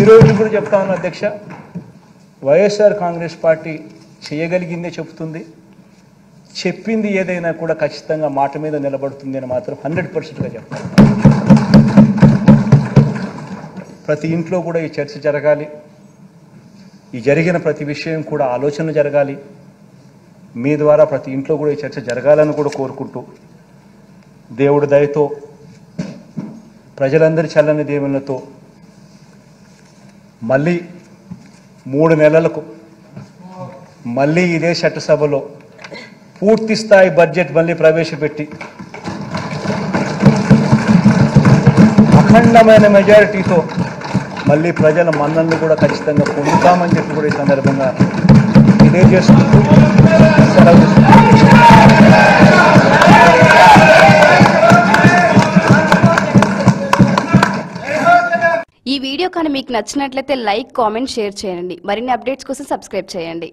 రోజు కూడా చెప్తా ఉన్నా అధ్యక్ష, వైఎస్ఆర్ కాంగ్రెస్ పార్టీ చేయగలిగిందే చెప్తుంది, చెప్పింది ఏదైనా కూడా ఖచ్చితంగా మాట మీద నిలబడుతుంది అని మాత్రం 100%గా చెప్తాను. ప్రతి ఇంట్లో కూడా ఈ చర్చ జరగాలి, ఈ జరిగిన ప్రతి విషయం కూడా ఆలోచనలు జరగాలి, మీ ద్వారా ప్రతి ఇంట్లో కూడా ఈ చర్చ జరగాలని కూడా కోరుకుంటూ, దేవుడి దయతో ప్రజలందరి చల్లని దేవుళ్ళతో మళ్ళీ 3 నెలలకు మళ్ళీ ఇదే చట్టసభలో పూర్తి స్థాయి బడ్జెట్ మళ్ళీ ప్రవేశపెట్టి అఖండమైన మెజారిటీతో మళ్ళీ ప్రజల మన్ననలు కూడా ఖచ్చితంగా పొందుతామని చెప్పి కూడా ఈ సందర్భంగా తెలియజేసుకుంటూ సెలవు. ఈ వీడియో కానీ మీకు నచ్చినట్లయితే లైక్, కామెంట్, షేర్ చేయండి. మరిన్ని అప్డేట్స్ కోసం సబ్స్క్రైబ్ చేయండి.